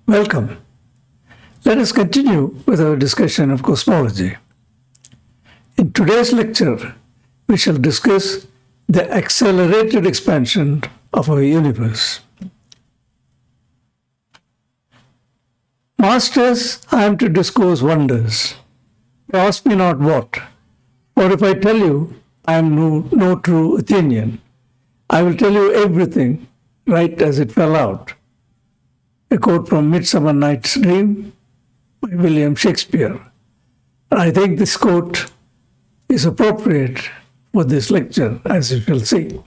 Welcome. Let us continue with our discussion of cosmology. In today's lecture, we shall discuss the accelerated expansion of our universe. Masters, I am to discourse wonders. Ask me not what, for if I tell you, I am no true Athenian. I will tell you everything right as it fell out. A quote from Midsummer Night's Dream by William Shakespeare. I think this quote is appropriate for this lecture, as you shall see.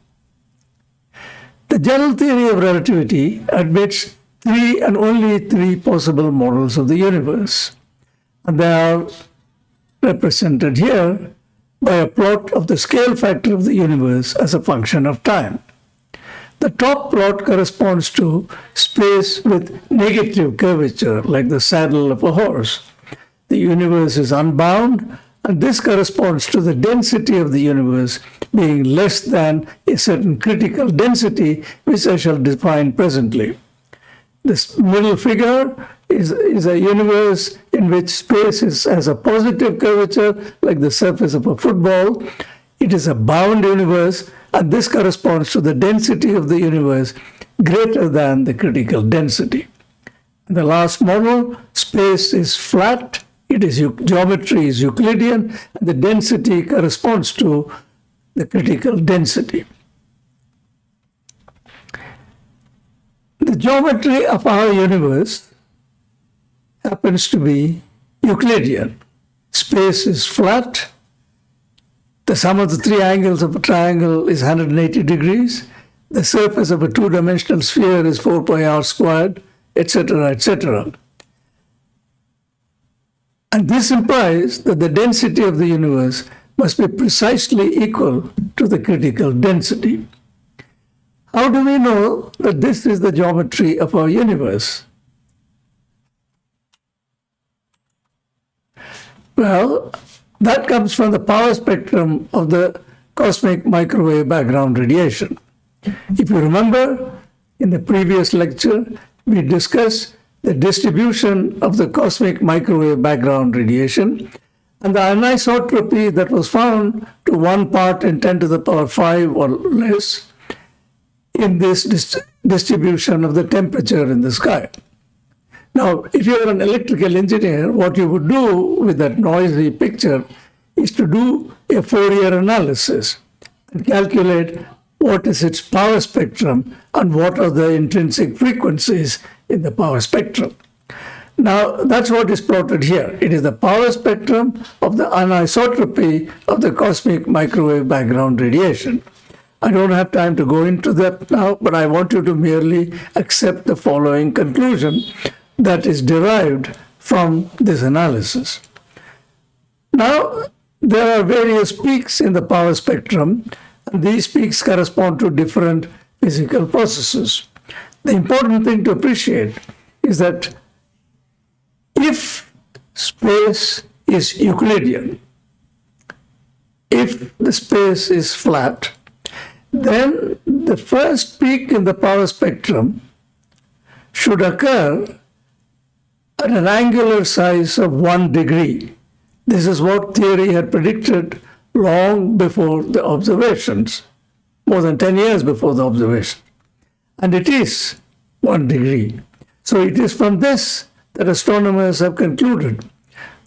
The general theory of relativity admits three and only three possible models of the universe, and they are represented here by a plot of the scale factor of the universe as a function of time. The top plot corresponds to space with negative curvature, like the saddle of a horse. The universe is unbound, and this corresponds to the density of the universe being less than a certain critical density, which I shall define presently. This middle figure is a universe in which space has a positive curvature, like the surface of a football. It is a bound universe, and this corresponds to the density of the universe greater than the critical density. The last model, space is flat, geometry is Euclidean, and the density corresponds to the critical density. The geometry of our universe happens to be Euclidean. Space is flat. The sum of the three angles of a triangle is 180 degrees. The surface of a two-dimensional sphere is 4 pi r squared, etc., etc. And this implies that the density of the universe must be precisely equal to the critical density. How do we know that this is the geometry of our universe? Well, that comes from the power spectrum of the cosmic microwave background radiation. If you remember, in the previous lecture, we discussed the distribution of the cosmic microwave background radiation and the anisotropy that was found to 1 part in 10 to the power 5 or less in this distribution of the temperature in the sky. Now, if you're an electrical engineer, what you would do with that noisy picture is to do a Fourier analysis and calculate what is its power spectrum and what are the intrinsic frequencies in the power spectrum. Now, that's what is plotted here. It is the power spectrum of the anisotropy of the cosmic microwave background radiation. I don't have time to go into that now, but I want you to merely accept the following conclusion that is derived from this analysis. Now, there are various peaks in the power spectrum, and these peaks correspond to different physical processes. The important thing to appreciate is that if space is Euclidean, if the space is flat, then the first peak in the power spectrum should occur at an angular size of 1 degree. This is what theory had predicted long before the observations, more than 10 years before the observation. And it is 1 degree. So it is from this that astronomers have concluded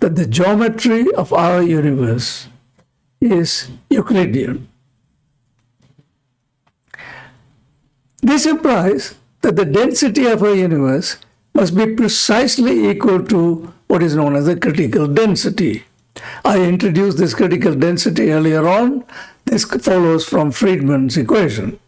that the geometry of our universe is Euclidean. This implies that the density of our universe must be precisely equal to what is known as the critical density. I introduced this critical density earlier on. This follows from Friedman's equation.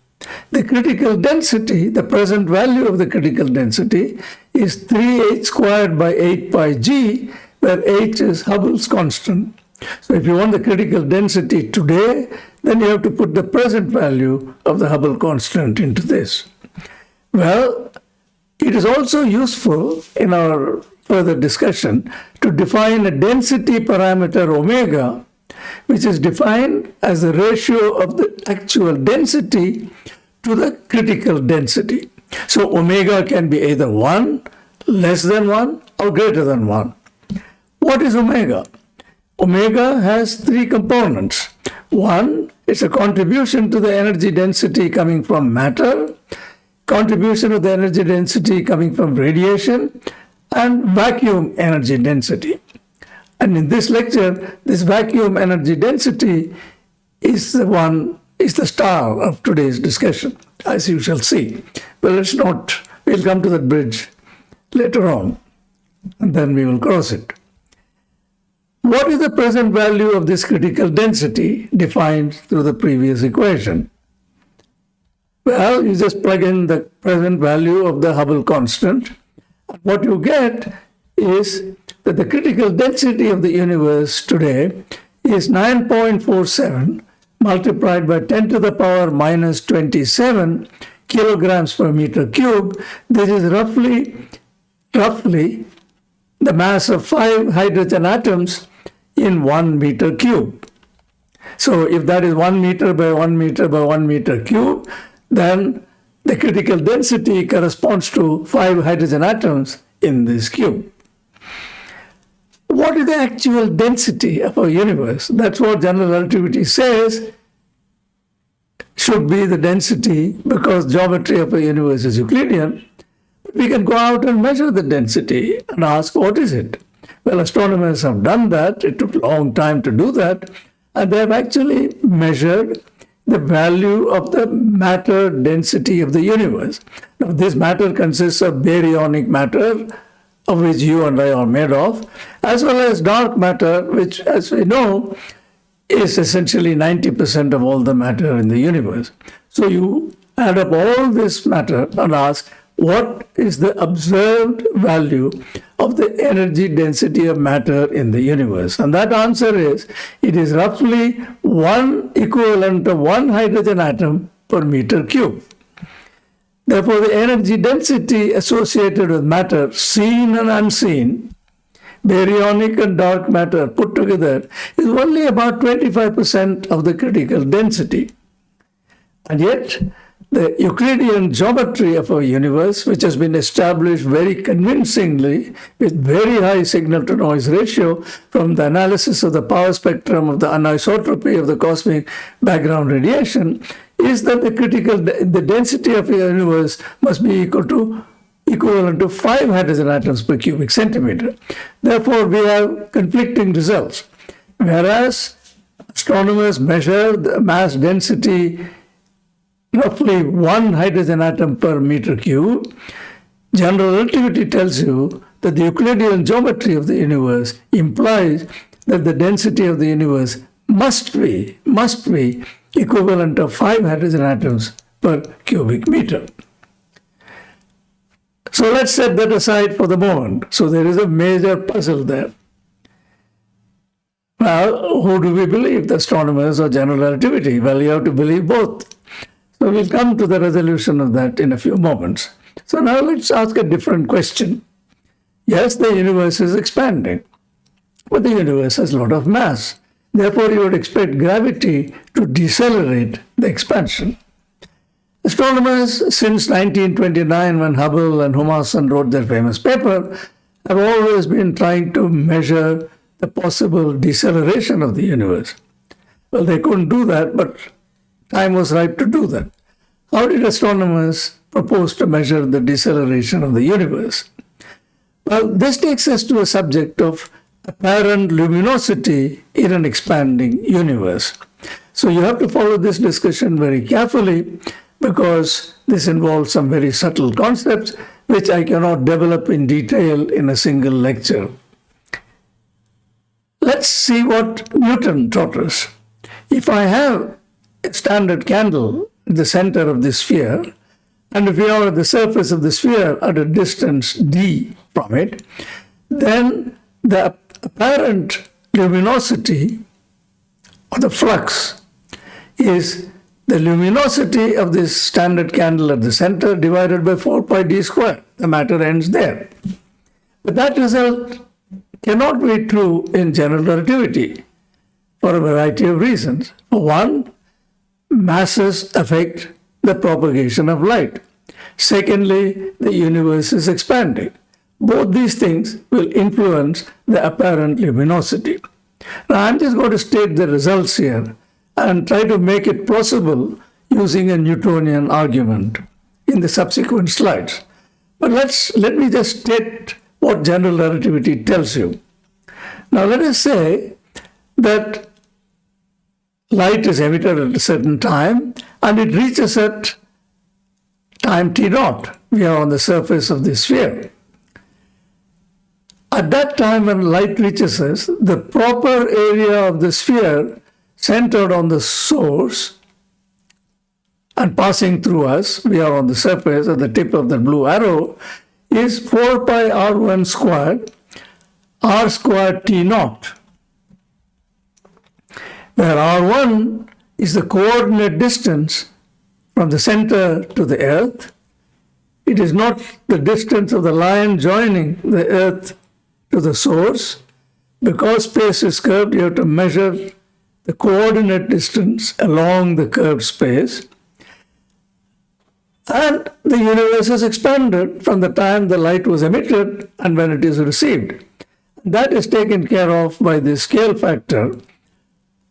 The critical density, the present value of the critical density, is 3h squared by 8 pi g, where h is Hubble's constant. So if you want the critical density today, then you have to put the present value of the Hubble constant into this. Well, it is also useful in our further discussion to define a density parameter omega, which is defined as the ratio of the actual density to the critical density. So omega can be either 1, less than 1, or greater than 1. What is omega? Omega has three components. One, it's a contribution to the energy density coming from matter, contribution of the energy density coming from radiation, and vacuum energy density. And in this lecture, this vacuum energy density is the star of today's discussion, as you shall see. But we'll come to that bridge later on, and then we will cross it. What is the present value of this critical density defined through the previous equation? Well, you just plug in the present value of the Hubble constant. What you get is that the critical density of the universe today is 9.47 multiplied by 10 to the power minus 27 kilograms per meter cube. This is roughly the mass of 5 hydrogen atoms in 1 meter cube. So if that is 1 meter by 1 meter by 1 meter cube, then the critical density corresponds to 5 hydrogen atoms in this cube. What is the actual density of our universe? That's what general relativity says should be the density, because geometry of a universe is Euclidean. We can go out and measure the density and ask, what is it? Well, astronomers have done that. It took a long time to do that. And they have actually measured the value of the matter density of the universe. Now, this matter consists of baryonic matter, of which you and I are made of, as well as dark matter, which, as we know, is essentially 90% of all the matter in the universe. So you add up all this matter and ask, what is the observed value of the energy density of matter in the universe? And that answer is, it is roughly one equivalent of 1 hydrogen atom per meter cube. Therefore, the energy density associated with matter, seen and unseen, baryonic and dark matter put together, is only about 25% of the critical density. And yet, the Euclidean geometry of our universe, which has been established very convincingly with very high signal-to-noise ratio from the analysis of the power spectrum of the anisotropy of the cosmic background radiation, is that the density of the universe must be equivalent to 5 hydrogen atoms per cubic centimeter. Therefore, we have conflicting results. Whereas astronomers measure the mass density roughly 1 hydrogen atom per meter cube, general relativity tells you that the Euclidean geometry of the universe implies that the density of the universe must be equivalent of 5 hydrogen atoms per cubic meter. So let's set that aside for the moment. So there is a major puzzle there. Well, who do we believe, the astronomers or general relativity? Well, you have to believe both. So we'll come to the resolution of that in a few moments. So now let's ask a different question. Yes, the universe is expanding, but the universe has a lot of mass. Therefore, you would expect gravity to decelerate the expansion. Astronomers since 1929, when Hubble and Humason wrote their famous paper, have always been trying to measure the possible deceleration of the universe. Well, they couldn't do that, but time was ripe to do that. How did astronomers propose to measure the deceleration of the universe? Well, this takes us to a subject of apparent luminosity in an expanding universe. So you have to follow this discussion very carefully, because this involves some very subtle concepts which I cannot develop in detail in a single lecture. Let's see what Newton taught us. If I have a standard candle at the center of the sphere, and if we are at the surface of the sphere at a distance d from it, then the apparent luminosity or the flux is the luminosity of this standard candle at the center divided by 4 pi d square. The matter ends there. But that result cannot be true in general relativity for a variety of reasons. For one, masses affect the propagation of light. Secondly, the universe is expanding. Both these things will influence the apparent luminosity. Now, I'm just going to state the results here and try to make it plausible using a Newtonian argument in the subsequent slides. But let me just state what general relativity tells you. Now, let us say that light is emitted at a certain time and it reaches at time t0. We are on the surface of the sphere. At that time when light reaches us, the proper area of the sphere centered on the source and passing through us, we are on the surface at the tip of the blue arrow, is 4 pi r1 squared, r squared t0, where r1 is the coordinate distance from the center to the earth. It is not the distance of the line joining the earth to the source. Because space is curved, you have to measure the coordinate distance along the curved space. And the universe is expanded from the time the light was emitted and when it is received. That is taken care of by the scale factor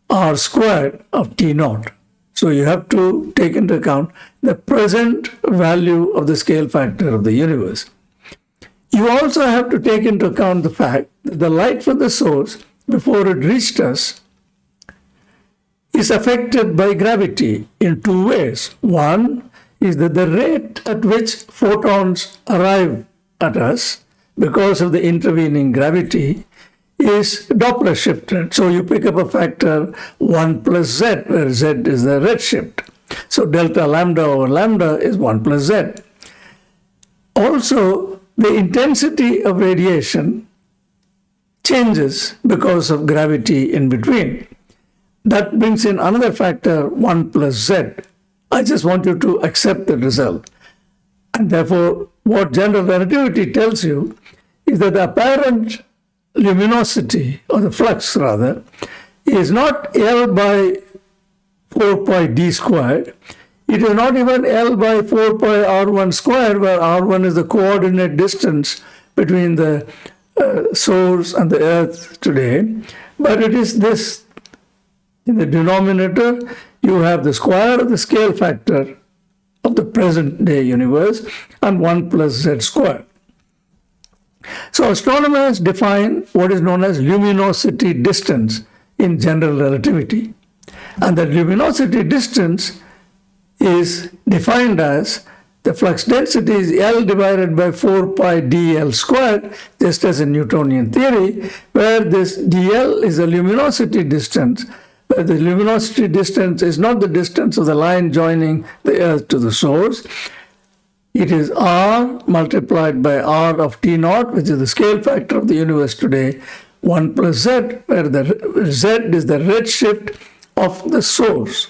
r squared of t0. So you have to take into account the present value of the scale factor of the universe. You also have to take into account the fact that the light from the source, before it reached us, is affected by gravity in two ways. One is that the rate at which photons arrive at us because of the intervening gravity is Doppler shifted. So you pick up a factor 1 plus z, where z is the redshift. So delta lambda over lambda is 1 plus z. Also, the intensity of radiation changes because of gravity in between. That brings in another factor 1 plus z. I just want you to accept the result. And therefore, what general relativity tells you is that the apparent luminosity, or the flux rather, is not L by 4 pi d squared. It is not even L by 4 pi r1 squared, where r1 is the coordinate distance between the source and the earth today, but it is this. In the denominator, you have the square of the scale factor of the present day universe and 1 plus z squared. So astronomers define what is known as luminosity distance in general relativity. And the luminosity distance is defined as the flux density is L divided by 4 pi dl squared, just as in Newtonian theory, where this dl is the luminosity distance, where the luminosity distance is not the distance of the line joining the earth to the source. It is r multiplied by r of t0, which is the scale factor of the universe today, 1 plus z, where the z is the redshift of the source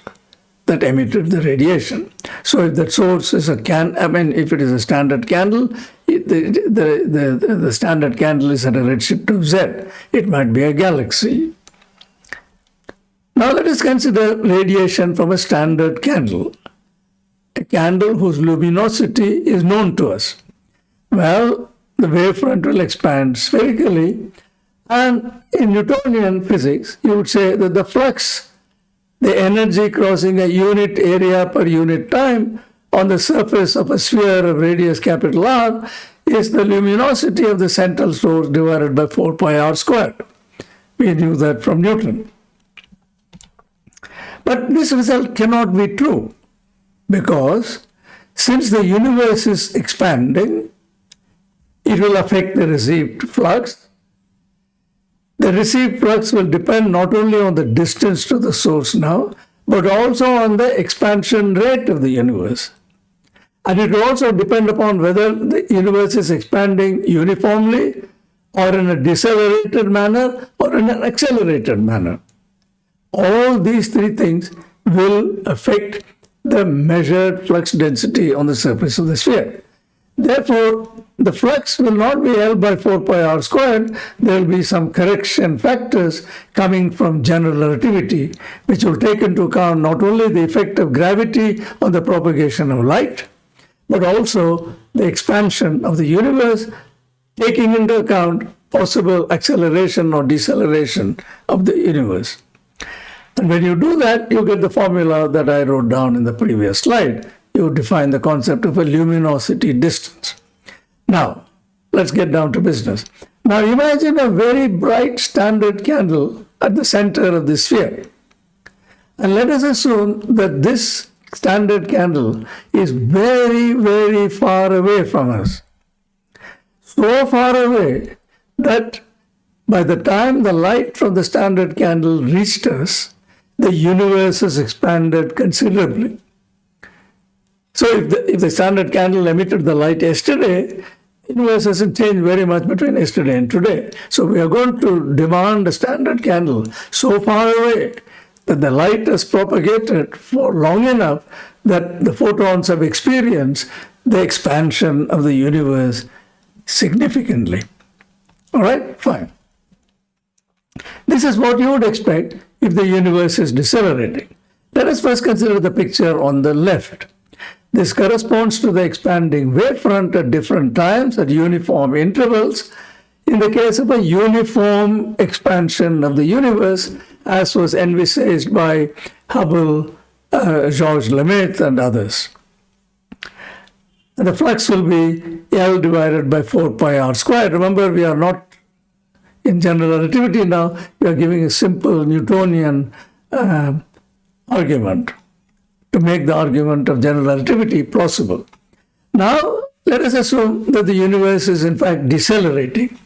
that emitted the radiation. So if that source is if it is a standard candle, the standard candle is at a redshift of z. It might be a galaxy. Now let us consider radiation from a standard candle, a candle whose luminosity is known to us. Well, the wavefront will expand spherically, and in Newtonian physics, you would say that the flux, the energy crossing a unit area per unit time on the surface of a sphere of radius capital R, is the luminosity of the central source divided by 4 pi r squared. We knew that from Newton. But this result cannot be true, because since the universe is expanding, it will affect the received flux. The received flux will depend not only on the distance to the source now, but also on the expansion rate of the universe. And it will also depend upon whether the universe is expanding uniformly, or in a decelerated manner, or in an accelerated manner. All these three things will affect the measured flux density on the surface of the sphere. Therefore, the flux will not be L by 4 pi r squared. There will be some correction factors coming from general relativity, which will take into account not only the effect of gravity on the propagation of light, but also the expansion of the universe, taking into account possible acceleration or deceleration of the universe. And when you do that, you get the formula that I wrote down in the previous slide. You define the concept of a luminosity distance. Now, let's get down to business. Now, imagine a very bright standard candle at the center of the sphere. And let us assume that this standard candle is very, very far away from us. So far away that by the time the light from the standard candle reached us, the universe has expanded considerably. So if the standard candle emitted the light yesterday, the universe hasn't changed very much between yesterday and today. So we are going to demand a standard candle so far away that the light has propagated for long enough that the photons have experienced the expansion of the universe significantly. All right, fine. This is what you would expect if the universe is decelerating. Let us first consider the picture on the left. This corresponds to the expanding wavefront at different times at uniform intervals. In the case of a uniform expansion of the universe, as was envisaged by Hubble, Georges Lemaitre, and others. And the flux will be L divided by 4 pi r squared. Remember, we are not in general relativity now. We are giving a simple Newtonian argument to make the argument of general relativity plausible. Now, let us assume that the universe is in fact decelerating.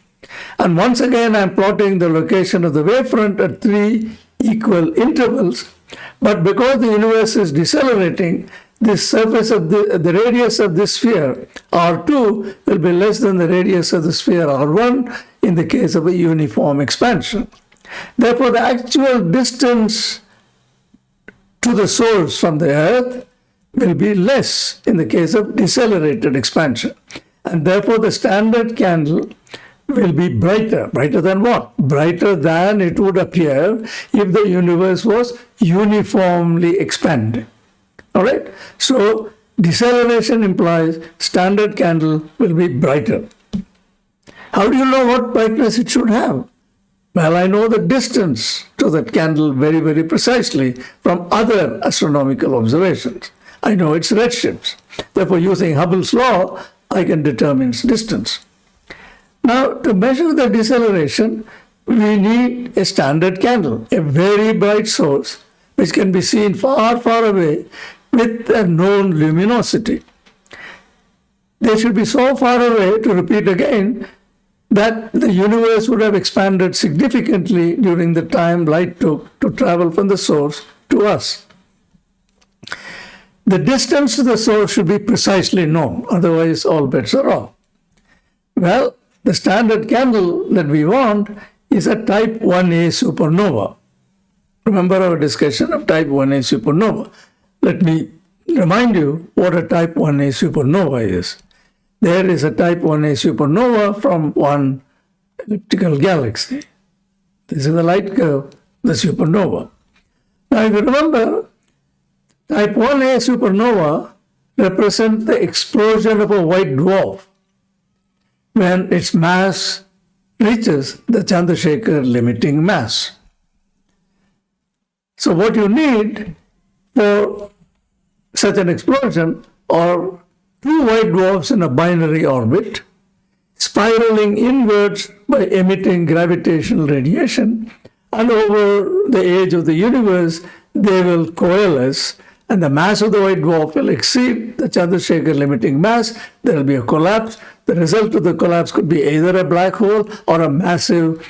And once again, I'm plotting the location of the wavefront at 3 equal intervals. But because the universe is decelerating, the surface of the radius of this sphere, R2, will be less than the radius of the sphere, R1, in the case of a uniform expansion. Therefore, the actual distance to the source from the Earth will be less in the case of decelerated expansion. And therefore, the standard candle will be brighter. Brighter than what? Brighter than it would appear if the universe was uniformly expanding. All right? So, deceleration implies standard candle will be brighter. How do you know what brightness it should have? Well, I know the distance to that candle very, very precisely from other astronomical observations. I know its redshifts. Therefore, using Hubble's law, I can determine its distance. Now, to measure the deceleration, we need a standard candle, a very bright source, which can be seen far, far away with a known luminosity. They should be so far away, to repeat again, that the universe would have expanded significantly during the time light took to travel from the source to us. The distance to the source should be precisely known, otherwise all bets are off. Well, the standard candle that we want is a type 1a supernova. Remember our discussion of type 1a supernova. Let me remind you what a type 1a supernova is. There is a type 1a supernova from one elliptical galaxy. This is the light curve, the supernova. Now, if you remember, type 1a supernova represents the explosion of a white dwarf when its mass reaches the Chandrasekhar limiting mass. So what you need for such an explosion are two white dwarfs in a binary orbit, spiraling inwards by emitting gravitational radiation, and over the age of the universe, they will coalesce, and the mass of the white dwarf will exceed the Chandrasekhar limiting mass. There will be a collapse. The result of the collapse could be either a black hole or a massive,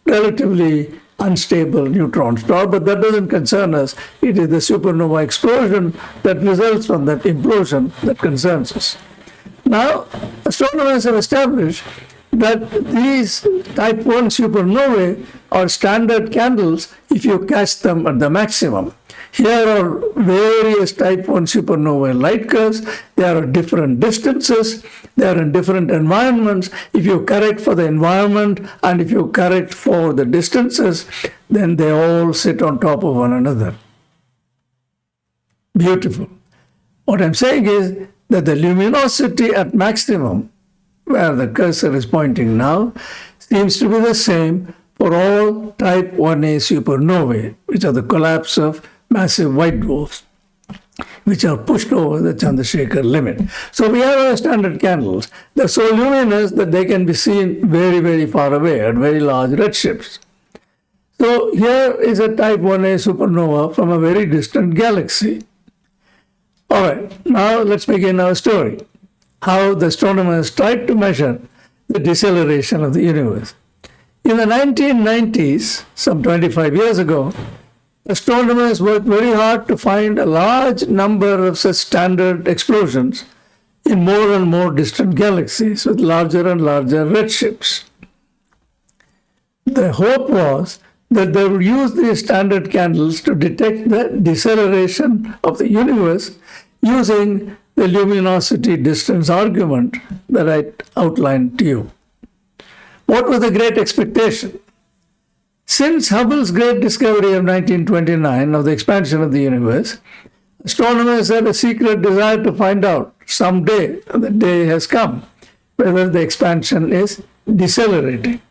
relatively unstable neutron star, but that doesn't concern us. It is the supernova explosion that results from that implosion that concerns us. Now, astronomers have established that these type 1 supernovae are standard candles if you catch them at the maximum. Here are various type 1 supernovae light curves. They are at different distances. They are in different environments. If you correct for the environment and if you correct for the distances, then they all sit on top of one another. Beautiful. What I'm saying is that the luminosity at maximum, where the cursor is pointing now, seems to be the same for all type 1a supernovae, which are the collapse of massive white dwarfs, which are pushed over the Chandrasekhar limit. So we have our standard candles. They're so luminous that they can be seen very, very far away at very large redshifts. So here is a type 1a supernova from a very distant galaxy. All right, now let's begin our story. How the astronomers tried to measure the deceleration of the universe. In the 1990s, some 25 years ago, astronomers worked very hard to find a large number of such standard explosions in more and more distant galaxies with larger and larger redshifts. The hope was that they would use these standard candles to detect the deceleration of the universe using the luminosity distance argument that I outlined to you. What was the great expectation? Since Hubble's great discovery of 1929 of the expansion of the universe, astronomers had a secret desire to find out someday, the day has come, whether the expansion is decelerating.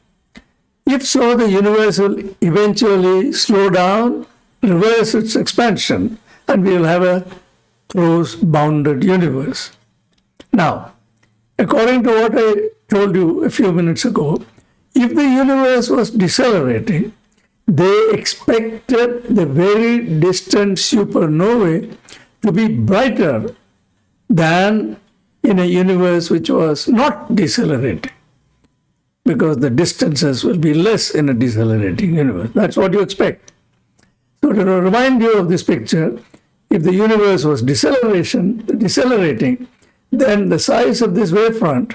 If so, the universe will eventually slow down, reverse its expansion, and we will have a closed, bounded universe. Now, according to what I told you a few minutes ago, if the universe was decelerating, they expected the very distant supernovae to be brighter than in a universe which was not decelerating, because the distances will be less in a decelerating universe. That's what you expect. So to remind you of this picture, if the universe was decelerating, then the size of this wavefront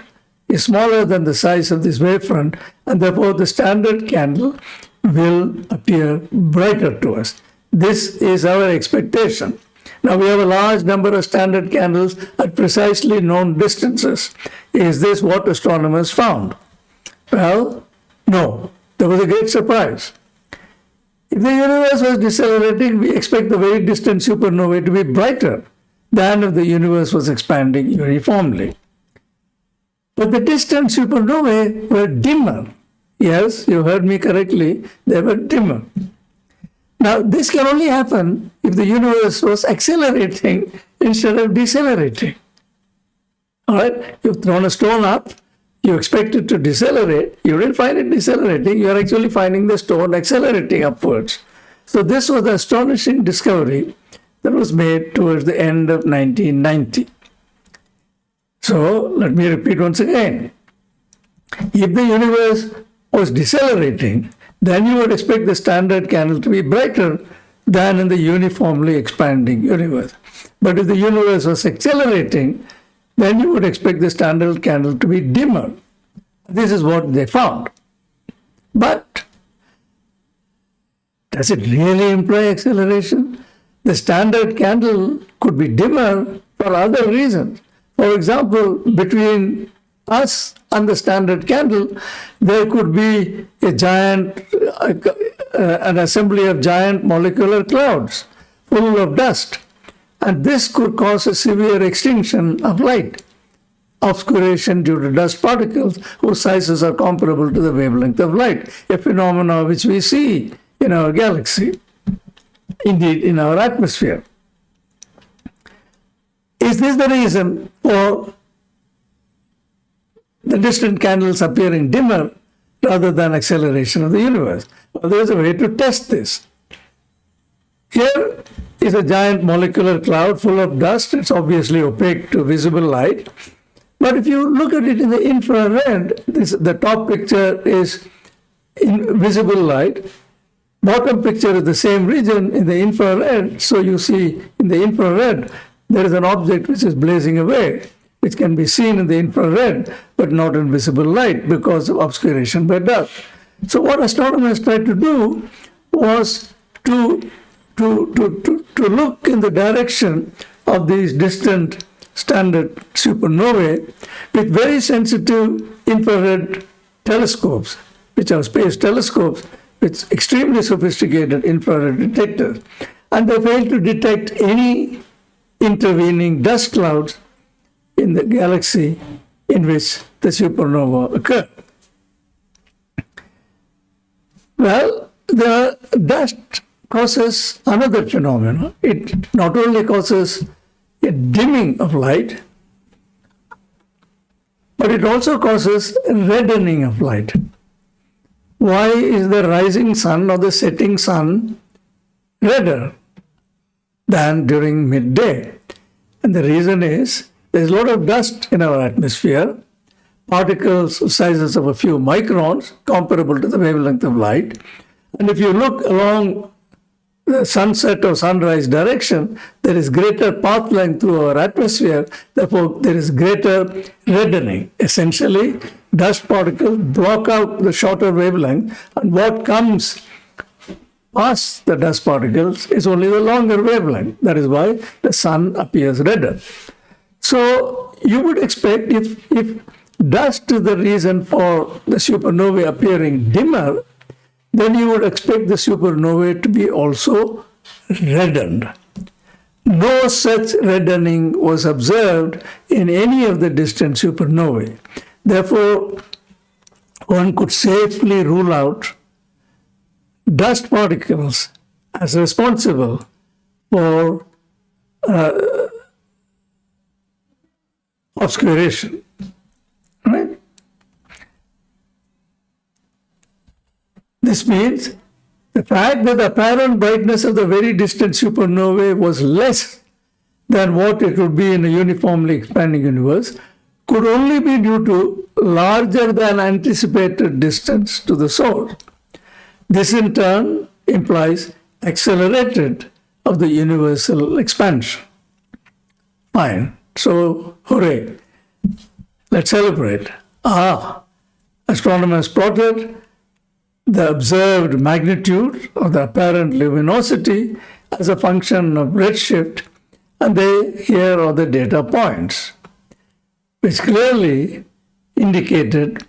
is smaller than the size of this wavefront, and therefore the standard candle will appear brighter to us. This is our expectation. Now we have a large number of standard candles at precisely known distances. Is this what astronomers found? Well, no. There was a great surprise. If the universe was decelerating, we expect the very distant supernovae to be brighter than if the universe was expanding uniformly. But the distant supernovae were dimmer. Yes, you heard me correctly, they were dimmer. Now, this can only happen if the universe was accelerating instead of decelerating. All right, you've thrown a stone up, you expect it to decelerate, you didn't find it decelerating, you're actually finding the stone accelerating upwards. So this was the astonishing discovery that was made towards the end of 1990. So let me repeat once again. If the universe was decelerating, then you would expect the standard candle to be brighter than in the uniformly expanding universe. But if the universe was accelerating, then you would expect the standard candle to be dimmer. This is what they found. But does it really imply acceleration? The standard candle could be dimmer for other reasons. For example, between us and the standard candle, there could be an assembly of giant molecular clouds full of dust. And this could cause a severe extinction of light, obscuration due to dust particles whose sizes are comparable to the wavelength of light, a phenomenon which we see in our galaxy, indeed in our atmosphere. Is this the reason for the distant candles appearing dimmer rather than acceleration of the universe? Well, there's a way to test this. Here is a giant molecular cloud full of dust. It's obviously opaque to visible light. But if you look at it in the infrared, the top picture is in visible light. Bottom picture is the same region in the infrared. So you see in the infrared, there is an object which is blazing away, which can be seen in the infrared, but not in visible light because of obscuration by dust. So what astronomers tried to do was to look in the direction of these distant standard supernovae with very sensitive infrared telescopes, which are space telescopes with extremely sophisticated infrared detectors. And they failed to detect any intervening dust clouds in the galaxy in which the supernova occurred. Well, the dust causes another phenomenon. It not only causes a dimming of light, but it also causes a reddening of light. Why is the rising sun or the setting sun redder than during midday? And the reason is there's a lot of dust in our atmosphere, particles sizes of a few microns, comparable to the wavelength of light. And if you look along the sunset or sunrise direction, there is greater path length through our atmosphere, therefore there is greater reddening. Essentially, dust particles block out the shorter wavelength, and what comes past the dust particles is only the longer wavelength. That is why the sun appears redder. So you would expect if dust is the reason for the supernovae appearing dimmer, then you would expect the supernovae to be also reddened. No such reddening was observed in any of the distant supernovae. Therefore, one could safely rule out dust particles as responsible for obscuration. Right? This means the fact that the apparent brightness of the very distant supernovae was less than what it would be in a uniformly expanding universe could only be due to larger than anticipated distance to the source. This in turn implies accelerated of the universal expansion. Fine. So, hooray. Let's celebrate. Astronomers plotted the observed magnitude of the apparent luminosity as a function of redshift, and here are the data points, which clearly indicated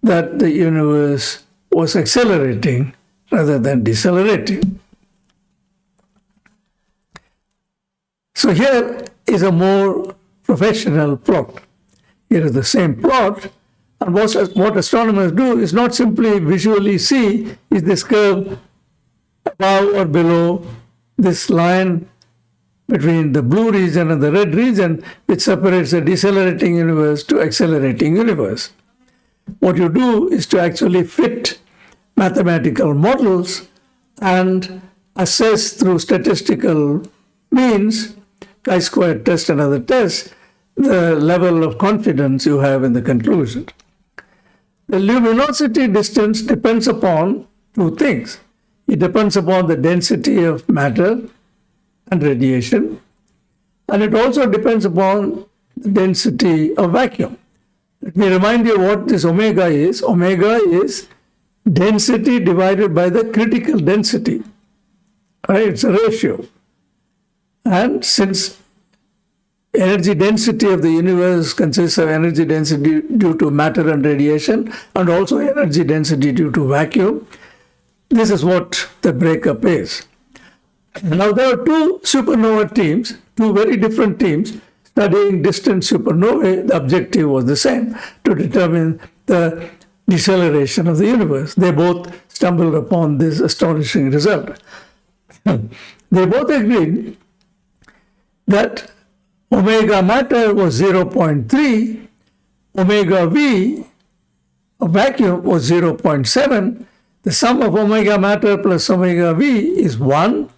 that the universe was accelerating rather than decelerating. So here is a more professional plot. Here is the same plot, and what astronomers do is not simply visually see is this curve above or below this line between the blue region and the red region, which separates the decelerating universe to accelerating universe. What you do is to actually fit mathematical models and assess through statistical means, chi-square test and other tests, the level of confidence you have in the conclusion. The luminosity distance depends upon two things. It depends upon the density of matter and radiation, and it also depends upon the density of vacuum. Let me remind you what this omega is. Omega is density divided by the critical density. Right? It's a ratio. And since energy density of the universe consists of energy density due to matter and radiation, and also energy density due to vacuum, this is what the breakup is. Now there are two supernova teams, two very different teams, studying distant supernovae. The objective was the same, to determine the deceleration of the universe. They both stumbled upon this astonishing result. They both agreed that omega matter was 0.3, omega V of vacuum was 0.7. The sum of omega matter plus omega V is 1,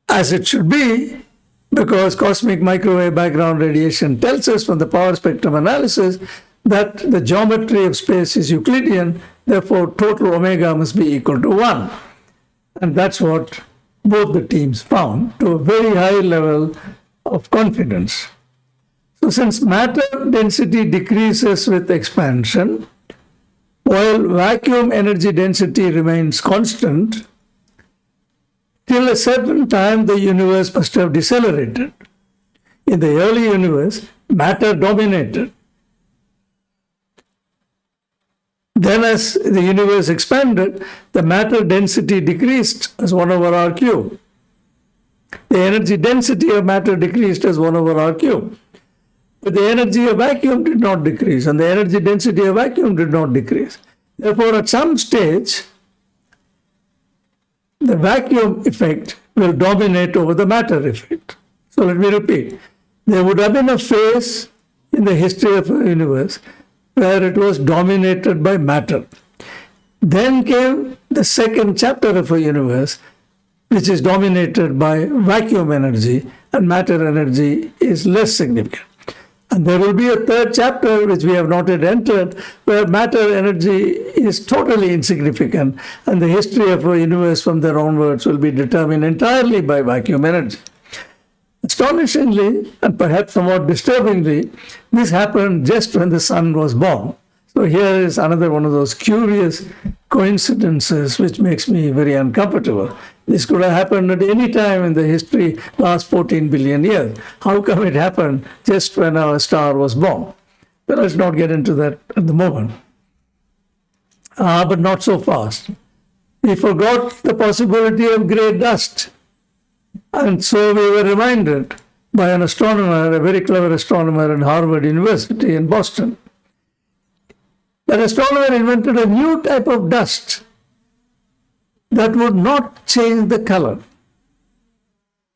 as it should be, because cosmic microwave background radiation tells us from the power spectrum analysis that the geometry of space is Euclidean, therefore total omega must be equal to 1. And that's what both the teams found, to a very high level of confidence. So since matter density decreases with expansion, while vacuum energy density remains constant, till a certain time the universe must have decelerated. In the early universe, matter dominated. Then as the universe expanded, the matter density decreased as 1 over r cube. The energy density of matter decreased as 1 over r cube. But the energy of vacuum did not decrease, and the energy density of vacuum did not decrease. Therefore, at some stage, the vacuum effect will dominate over the matter effect. So let me repeat. There would have been a phase in the history of the universe where it was dominated by matter. Then came the second chapter of a universe, which is dominated by vacuum energy, and matter energy is less significant. And there will be a third chapter, which we have not yet entered, where matter energy is totally insignificant, and the history of a universe from there onwards will be determined entirely by vacuum energy. Astonishingly, and perhaps somewhat disturbingly, this happened just when the sun was born. So here is another one of those curious coincidences which makes me very uncomfortable. This could have happened at any time in the history last 14 billion years. How come it happened just when our star was born? But let's not get into that at the moment. But not so fast. We forgot the possibility of grey dust. And so we were reminded by an astronomer, a very clever astronomer at Harvard University in Boston. That astronomer invented a new type of dust that would not change the color.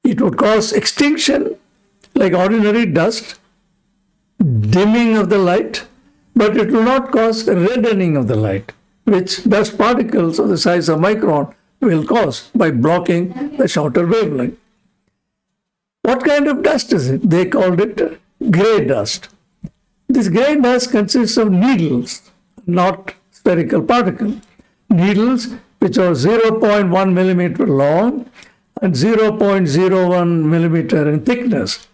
It would cause extinction like ordinary dust, dimming of the light, but it will not cause reddening of the light, which dust particles of the size of micron will cause by blocking the shorter wavelength. What kind of dust is it? They called it grey dust. This grey dust consists of needles, not spherical particles. Needles which are 0.1 millimeter long and 0.01 millimeter in thickness.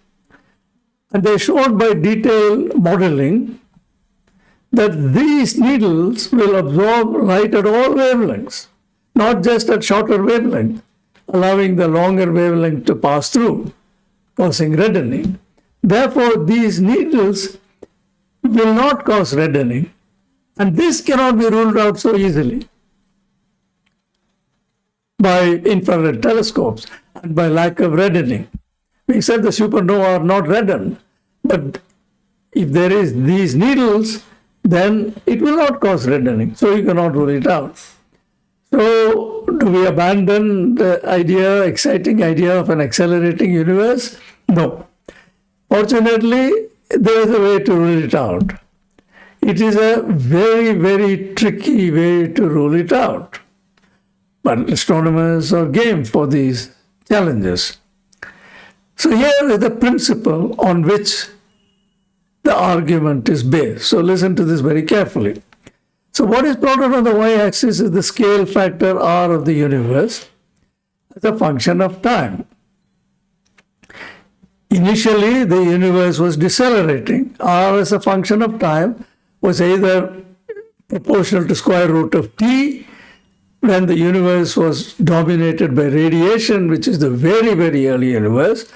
And they showed by detailed modeling that these needles will absorb light at all wavelengths, not just at shorter wavelength, allowing the longer wavelength to pass through, causing reddening. Therefore, these needles will not cause reddening, and this cannot be ruled out so easily by infrared telescopes and by lack of reddening. We said the supernovae are not reddened, but if there is these needles, then it will not cause reddening, so you cannot rule it out. So, do we abandon the idea, exciting idea of an accelerating universe? No. Fortunately, there is a way to rule it out. It is a very, very tricky way to rule it out. But astronomers are game for these challenges. So here is the principle on which the argument is based. So listen to this very carefully. So what is plotted on the y-axis is the scale factor r of the universe as a function of time. Initially, the universe was decelerating. R as a function of time was either proportional to square root of t when the universe was dominated by radiation, which is the very, very early universe,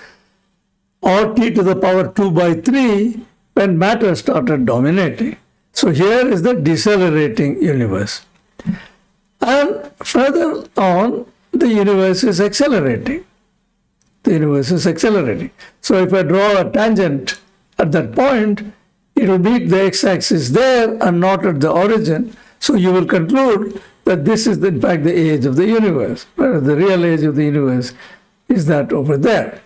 or t to the power 2 by 3 when matter started dominating. So here is the decelerating universe. And further on, the universe is accelerating. The universe is accelerating. So if I draw a tangent at that point, it will meet the x-axis there and not at the origin. So you will conclude that this is in fact the age of the universe, whereas the real age of the universe is that over there.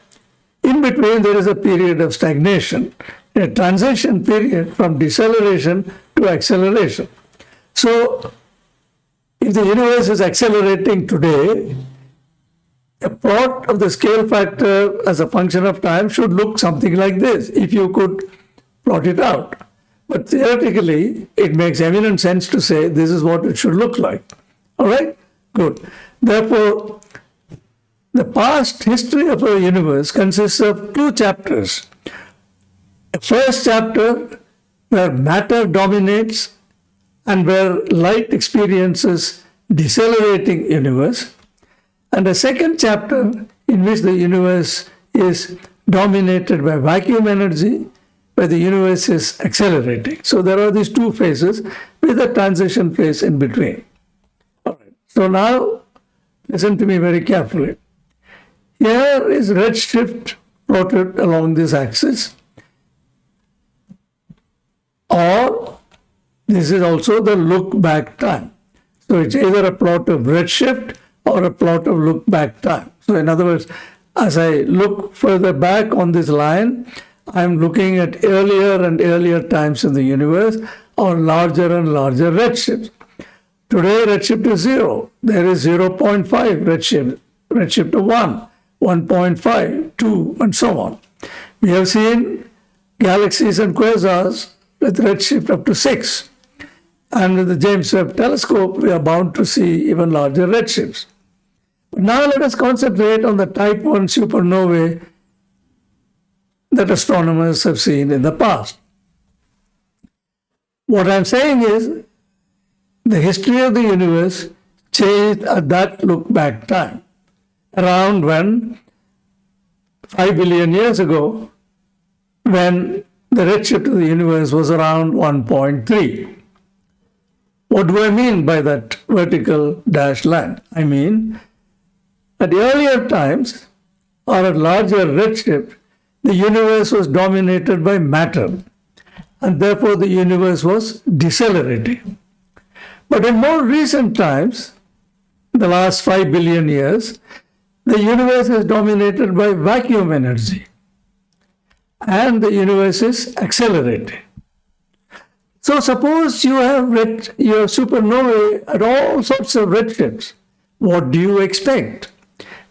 In between, there is a period of stagnation, a transition period from deceleration to acceleration. So, if the universe is accelerating today, a plot of the scale factor as a function of time should look something like this, if you could plot it out. But theoretically, it makes eminent sense to say this is what it should look like. All right? Good. Therefore, the past history of our universe consists of two chapters. The first chapter where matter dominates and where light experiences decelerating universe, and a second chapter in which the universe is dominated by vacuum energy, where the universe is accelerating. So there are these two phases with a transition phase in between. All right. So now, listen to me very carefully. Here is redshift plotted along this axis. or this is also the look back time. So it's either a plot of redshift or a plot of look back time. So in other words, as I look further back on this line, I'm looking at earlier and earlier times in the universe or larger and larger redshifts. Today, redshift is 0. There is 0.5 redshift of 1, 1.5, 2, and so on. We have seen galaxies and quasars with redshift up to 6. And with the James Webb Telescope, we are bound to see even larger redshifts. Now let us concentrate on the type 1 supernovae that astronomers have seen in the past. What I'm saying is, the history of the universe changed at that look-back time, around when 5 billion years ago, when the redshift of the universe was around 1.3. What do I mean by that vertical dashed line? I mean, at earlier times, or at larger redshift, the universe was dominated by matter, and therefore the universe was decelerating. But in more recent times, the last 5 billion years, the universe is dominated by vacuum energy, and the universe is accelerating. So suppose you have your supernovae at all sorts of redshifts. What do you expect?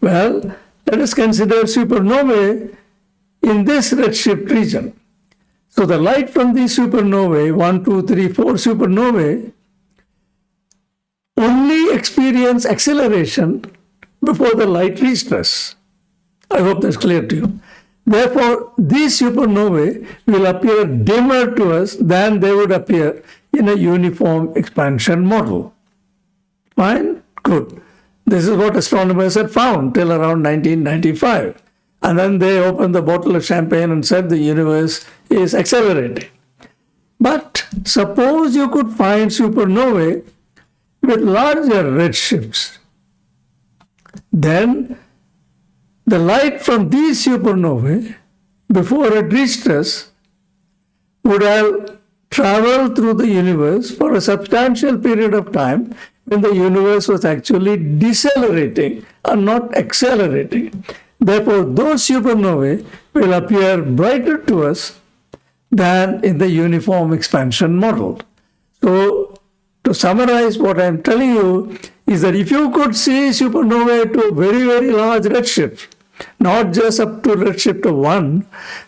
Well, let us consider supernovae in this redshift region. So the light from these supernovae, 1, 2, 3, 4 supernovae, only experience acceleration before the light reaches us. I hope that's clear to you. Therefore, these supernovae will appear dimmer to us than they would appear in a uniform expansion model. Fine? Good. This is what astronomers had found till around 1995. And then they opened the bottle of champagne and said the universe is accelerating. But suppose you could find supernovae with larger redshifts. Then the light from these supernovae, before it reached us, would have traveled through the universe for a substantial period of time when the universe was actually decelerating and not accelerating. Therefore, those supernovae will appear brighter to us than in the uniform expansion model. So, to summarize, what I'm telling you is that if you could see supernovae to a very, very large redshift, not just up to redshift of 1,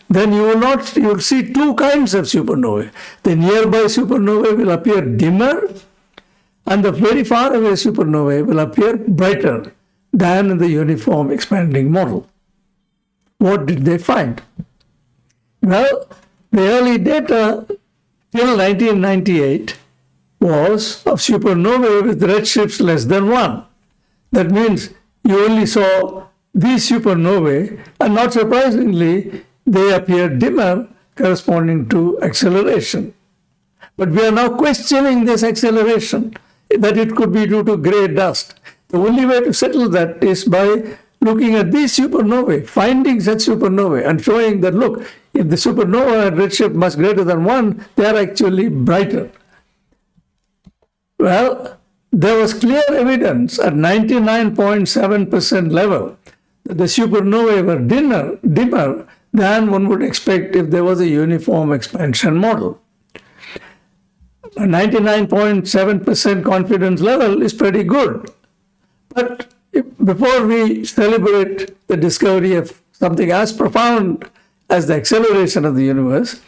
then you'll see two kinds of supernovae. The nearby supernovae will appear dimmer, and the very far away supernovae will appear brighter than in the uniform expanding model. What did they find? Well, the early data till 1998 was of supernovae with redshifts less than 1. That means you only saw these supernovae, and not surprisingly, they appear dimmer, corresponding to acceleration. But we are now questioning this acceleration, that it could be due to gray dust. The only way to settle that is by looking at these supernovae, finding such supernovae, and showing that, look, if the supernova had redshift much greater than 1, they are actually brighter. Well, there was clear evidence at 99.7% level that the supernovae were dimmer than one would expect if there was a uniform expansion model. A 99.7% confidence level is pretty good. But before we celebrate the discovery of something as profound as the acceleration of the universe,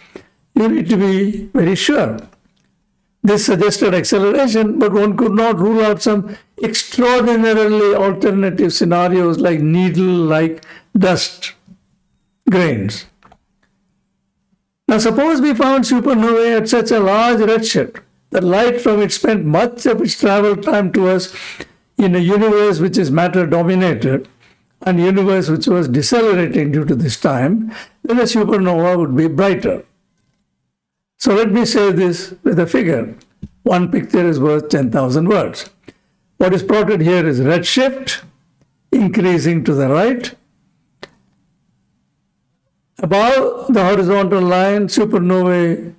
you need to be very sure. This suggested acceleration, but one could not rule out some extraordinarily alternative scenarios like needle-like dust grains. Now suppose we found supernovae at such a large redshift that light from it spent much of its travel time to us in a universe which is matter-dominated, and a universe which was decelerating due to this time, then a supernova would be brighter. So let me say this with a figure. One picture is worth 10,000 words. What is plotted here is redshift, increasing to the right. Above the horizontal line, supernovae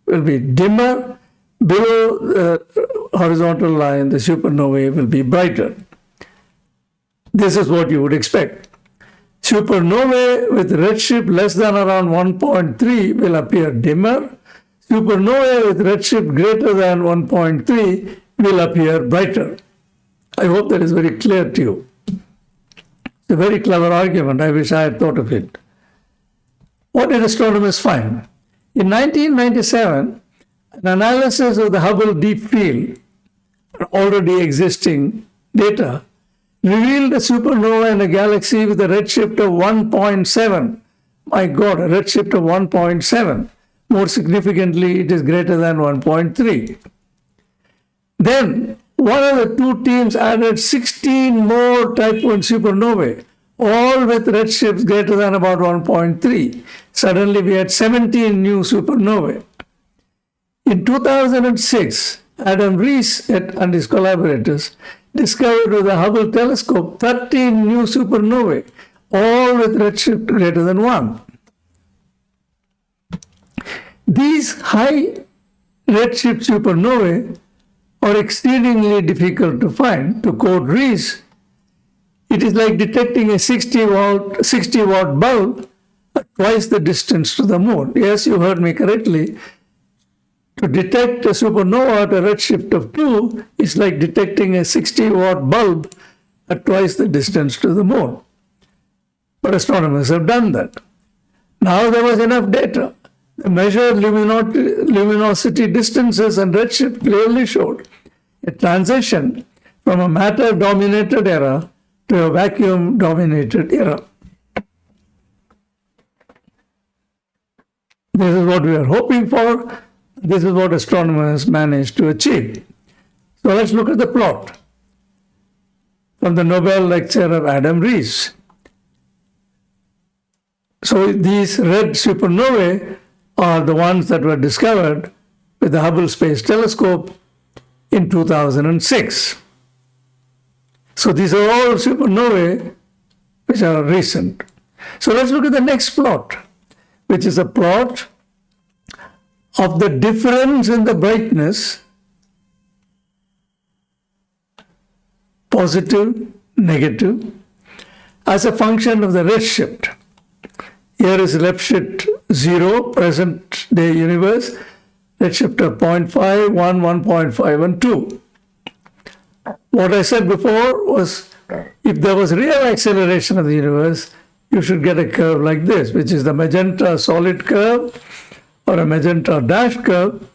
will be dimmer. Below the horizontal line, the supernovae will be brighter. This is what you would expect. Supernovae with redshift less than around 1.3 will appear dimmer. Supernovae with redshift greater than 1.3 will appear brighter. I hope that is very clear to you. It's a very clever argument. I wish I had thought of it. What did astronomers find? In 1997, an analysis of the Hubble Deep Field, already existing data, revealed a supernova in a galaxy with a redshift of 1.7. My God, a redshift of 1.7. More significantly, it is greater than 1.3. Then, one of the two teams added 16 more type 1 supernovae, all with redshifts greater than about 1.3. Suddenly, we had 17 new supernovae. In 2006, Adam Rees and his collaborators discovered with the Hubble telescope 13 new supernovae, all with redshift greater than 1. These high redshift supernovae are exceedingly difficult to find. To quote Rees, it is like detecting a 60-watt bulb at twice the distance to the moon. Yes, you heard me correctly. To detect a supernova at a redshift of 2 is like detecting a 60-watt bulb at twice the distance to the moon. But astronomers have done that. Now there was enough data. The measured luminosity distances and redshift clearly showed a transition from a matter-dominated era to a vacuum-dominated era. This is what we are hoping for. This is what astronomers managed to achieve. So let's look at the plot from the Nobel lecture of Adam Rees. So these red supernovae are the ones that were discovered with the Hubble Space Telescope in 2006. So these are all supernovae which are recent. So let's look at the next plot, which is a plot of the difference in the brightness, positive, negative, as a function of the redshift. Here is redshift 0, present day universe, redshift of 0.5, 1, 1.5, and 2. What I said before was if there was real acceleration of the universe, you should get a curve like this, which is the magenta solid curve or a magenta dashed curve,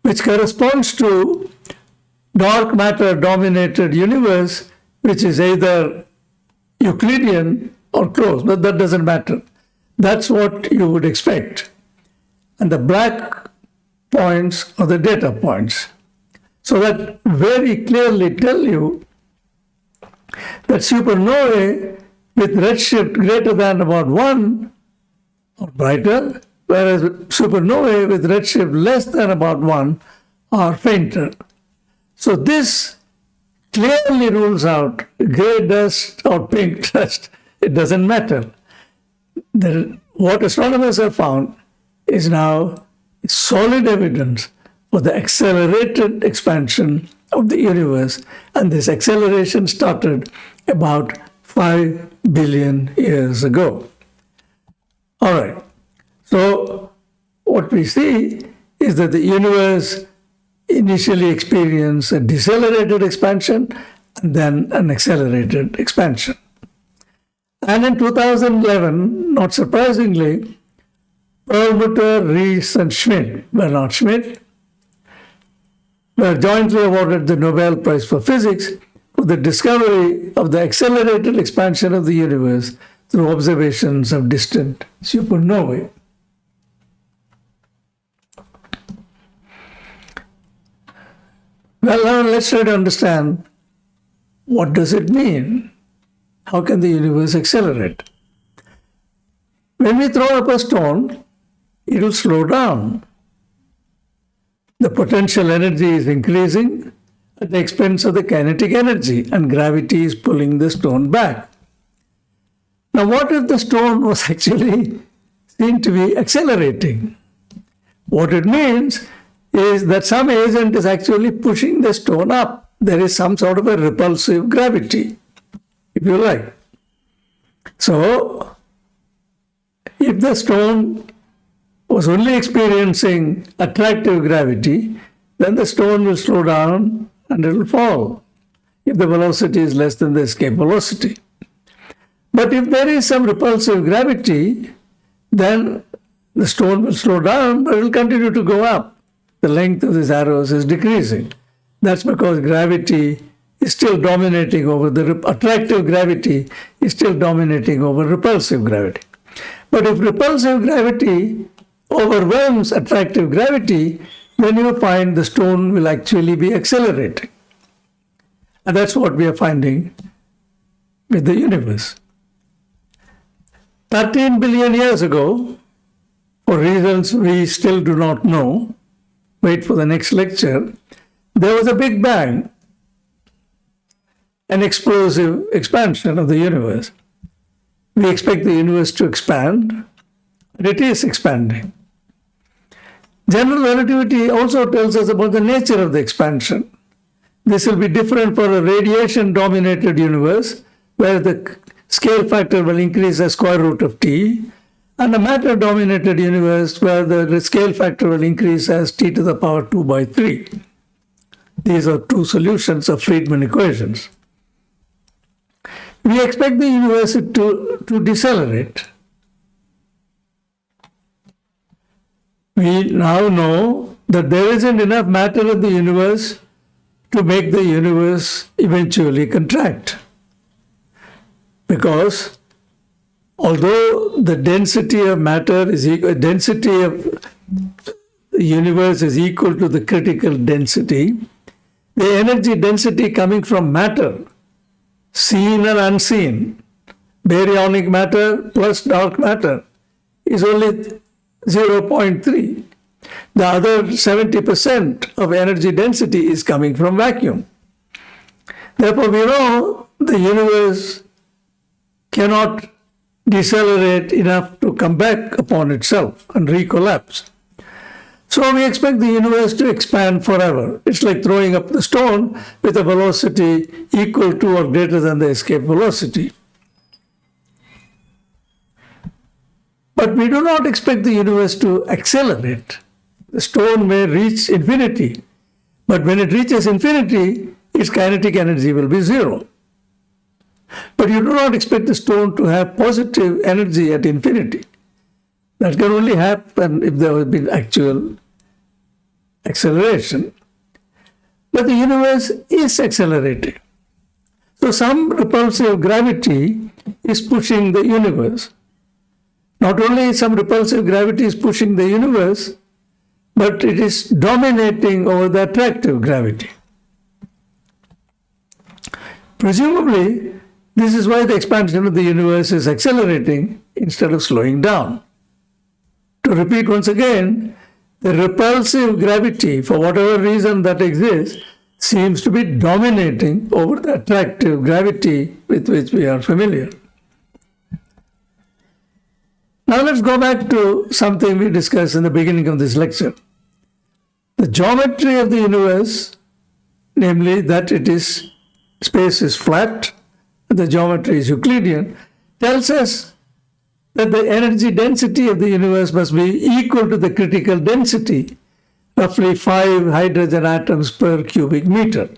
which corresponds to dark matter dominated universe, which is either Euclidean or closed, but that doesn't matter. That's what you would expect. And the black points are the data points. So that very clearly tell you that supernovae with redshift greater than about 1 are brighter, whereas supernovae with redshift less than about 1 are fainter. So this clearly rules out gray dust or pink dust. It doesn't matter. What astronomers have found is now solid evidence for the accelerated expansion of the universe, and this acceleration started about 5 billion years ago. All right, so what we see is that the universe initially experienced a decelerated expansion and then an accelerated expansion. And in 2011, not surprisingly, Perlmutter, Rees, and Schmidt, Bernard Schmidt, were jointly awarded the Nobel Prize for Physics for the discovery of the accelerated expansion of the universe through observations of distant supernovae. Well, now let's try to understand what does it mean? How can the universe accelerate? When we throw up a stone, it will slow down. The potential energy is increasing at the expense of the kinetic energy, and gravity is pulling the stone back. Now, what if the stone was actually seen to be accelerating? What it means is that some agent is actually pushing the stone up. There is some sort of a repulsive gravity, if you like. So, if the stone was only experiencing attractive gravity, then the stone will slow down and it will fall if the velocity is less than the escape velocity. But if there is some repulsive gravity, then the stone will slow down, but it will continue to go up. The length of these arrows is decreasing. That's because gravity is still dominating over attractive gravity is still dominating over repulsive gravity. But if repulsive gravity overwhelms attractive gravity, then you find the stone will actually be accelerating. And that's what we are finding with the universe. 13 billion years ago, for reasons we still do not know, wait for the next lecture, there was a Big Bang, an explosive expansion of the universe. We expect the universe to expand, and it is expanding. General relativity also tells us about the nature of the expansion. This will be different for a radiation-dominated universe, where the scale factor will increase as square root of t, and a matter-dominated universe where the scale factor will increase as t to the power 2 by 3. These are two solutions of Friedmann equations. We expect the universe to decelerate. We now know that there isn't enough matter in the universe to make the universe eventually contract. Because although the density of matter is equal, density of the universe is equal to the critical density, the energy density coming from matter, seen and unseen, baryonic matter plus dark matter, is only 0.3. The other 70% of energy density is coming from vacuum. Therefore, we know the universe cannot decelerate enough to come back upon itself and recollapse. So we expect the universe to expand forever. It's like throwing up the stone with a velocity equal to or greater than the escape velocity. But we do not expect the universe to accelerate. The stone may reach infinity, but when it reaches infinity, its kinetic energy will be zero. But you do not expect the stone to have positive energy at infinity. That can only happen if there has been actual acceleration. But the universe is accelerating. So some repulsive gravity is pushing the universe. Not only some repulsive gravity is pushing the universe, but it is dominating over the attractive gravity. Presumably, this is why the expansion of the universe is accelerating instead of slowing down. To repeat once again, the repulsive gravity, for whatever reason that exists, seems to be dominating over the attractive gravity with which we are familiar. Now let's go back to something we discussed in the beginning of this lecture. The geometry of the universe, namely that space is flat, and the geometry is Euclidean, tells us that the energy density of the universe must be equal to the critical density, roughly 5 hydrogen atoms per cubic meter.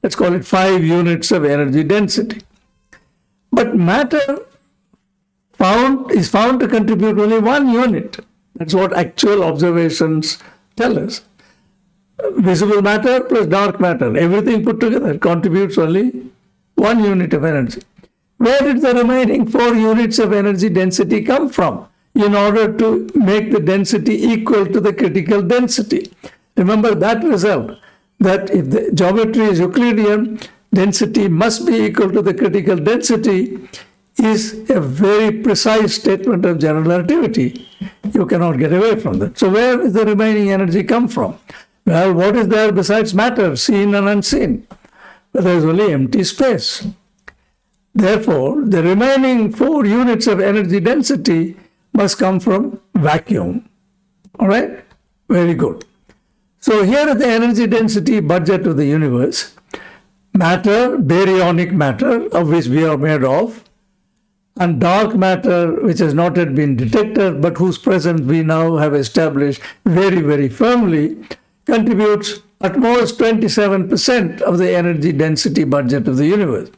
Let's call it 5 units of energy density. But matter is found to contribute only 1 unit. That's what actual observations tell us. Visible matter plus dark matter, everything put together contributes only 1 unit of energy. Where did the remaining 4 units of energy density come from in order to make the density equal to the critical density? Remember that result, that if the geometry is Euclidean, density must be equal to the critical density, is a very precise statement of general relativity. You cannot get away from that. So where does the remaining energy come from? Well, what is there besides matter, seen and unseen? Well, there is only empty space. Therefore, the remaining 4 units of energy density must come from vacuum. All right? Very good. So here is the energy density budget of the universe. Matter, baryonic matter, of which we are made of, and dark matter, which has not yet been detected, but whose presence we now have established very, very firmly, contributes at most 27% of the energy density budget of the universe.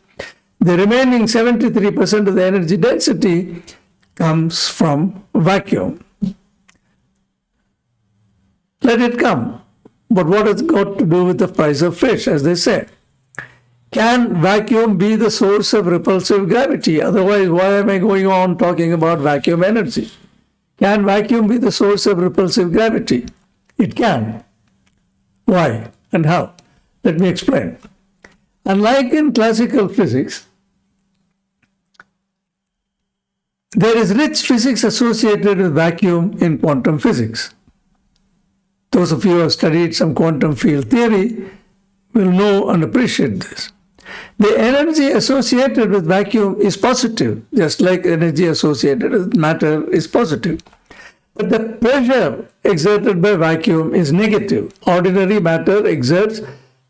The remaining 73% of the energy density comes from vacuum. Let it come. But what has it got to do with the price of fish, as they say? Can vacuum be the source of repulsive gravity? Otherwise, why am I going on talking about vacuum energy? Can vacuum be the source of repulsive gravity? It can. Why and how? Let me explain. Unlike in classical physics, there is rich physics associated with vacuum in quantum physics. Those of you who have studied some quantum field theory will know and appreciate this. The energy associated with vacuum is positive, just like energy associated with matter is positive. But the pressure exerted by vacuum is negative. Ordinary matter exerts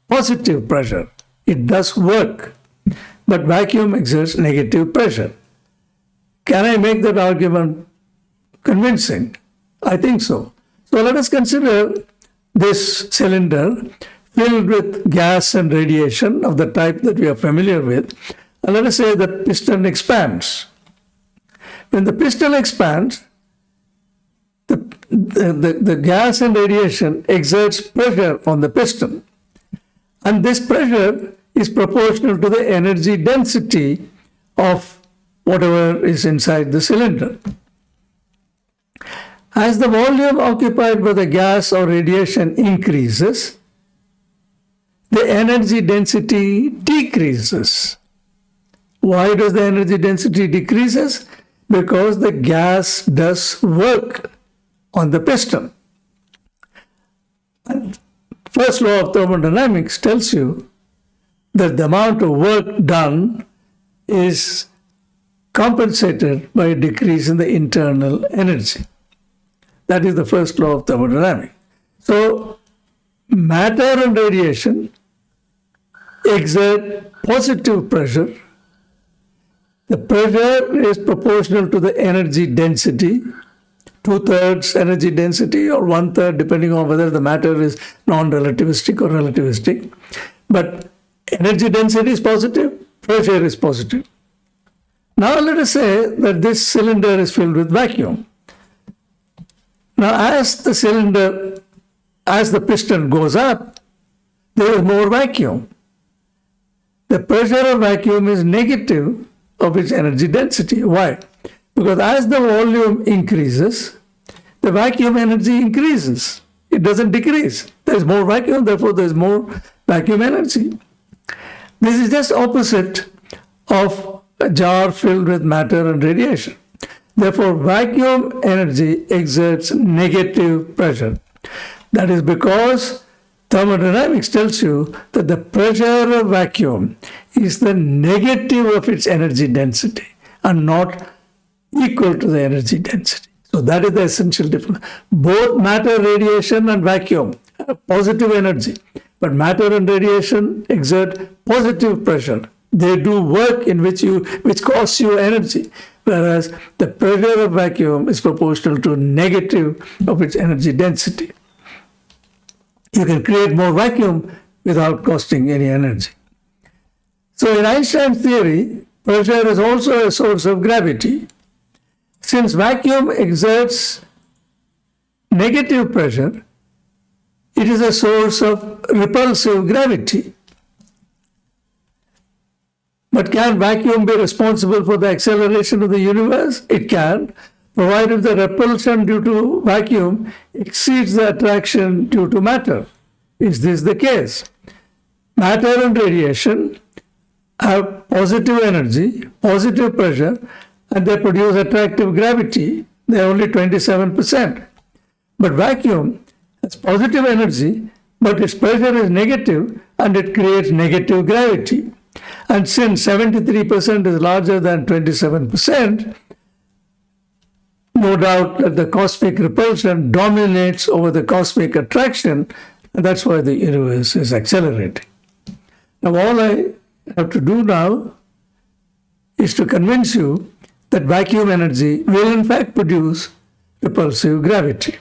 positive pressure. It does work. But vacuum exerts negative pressure. Can I make that argument convincing? I think so. So let us consider this cylinder filled with gas and radiation of the type that we are familiar with. And let us say the piston expands. When the piston expands, the gas and radiation exerts pressure on the piston. And this pressure is proportional to the energy density of whatever is inside the cylinder. As the volume occupied by the gas or radiation increases, the energy density decreases. Why does the energy density decreases? Because the gas does work on the piston. And first law of thermodynamics tells you that the amount of work done is compensated by a decrease in the internal energy. That is the first law of thermodynamics. So, matter and radiation exert positive pressure. The pressure is proportional to the energy density, 2/3 energy density or 1/3, depending on whether the matter is non-relativistic or relativistic. But energy density is positive, pressure is positive. Now let us say that this cylinder is filled with vacuum. Now as the piston goes up, there is more vacuum. The pressure of vacuum is negative of its energy density. Why? Because as the volume increases, the vacuum energy increases. It doesn't decrease. There is more vacuum, therefore there is more vacuum energy. This is just opposite of a jar filled with matter and radiation. Therefore, vacuum energy exerts negative pressure. That is because thermodynamics tells you that the pressure of vacuum is the negative of its energy density and not equal to the energy density. So that is the essential difference. Both matter, radiation and vacuum have positive energy, but matter and radiation exert positive pressure. They do work in which costs you energy, whereas the pressure of vacuum is proportional to negative of its energy density. You can create more vacuum without costing any energy. So in Einstein's theory, pressure is also a source of gravity. Since vacuum exerts negative pressure, it is a source of repulsive gravity. But can vacuum be responsible for the acceleration of the universe? It can, provided the repulsion due to vacuum exceeds the attraction due to matter. Is this the case? Matter and radiation have positive energy, positive pressure, and they produce attractive gravity. They are only 27%. But vacuum has positive energy, but its pressure is negative and it creates negative gravity. And since 73% is larger than 27%, no doubt that the cosmic repulsion dominates over the cosmic attraction, and that's why the universe is accelerating. Now, all I have to do now is to convince you that vacuum energy will in fact produce repulsive gravity.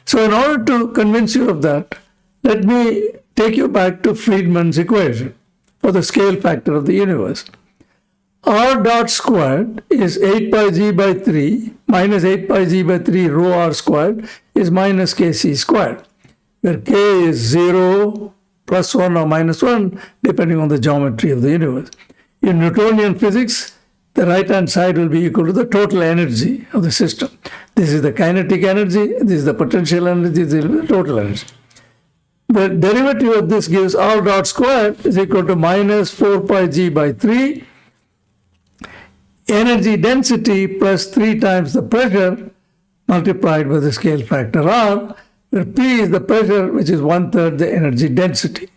So in order to convince you of that, let me take you back to Friedman's equation for the scale factor of the universe. R dot squared is 8 pi g by 3 minus 8 pi g by 3 rho r squared is minus kc squared, where k is 0, plus 1 or minus 1, depending on the geometry of the universe. In Newtonian physics, the right-hand side will be equal to the total energy of the system. This is the kinetic energy, this is the potential energy, this is the total energy. The derivative of this gives R dot squared is equal to minus 4 pi g by 3 energy density plus 3 times the pressure multiplied by the scale factor R, where P is the pressure, which is 1/3 the energy density.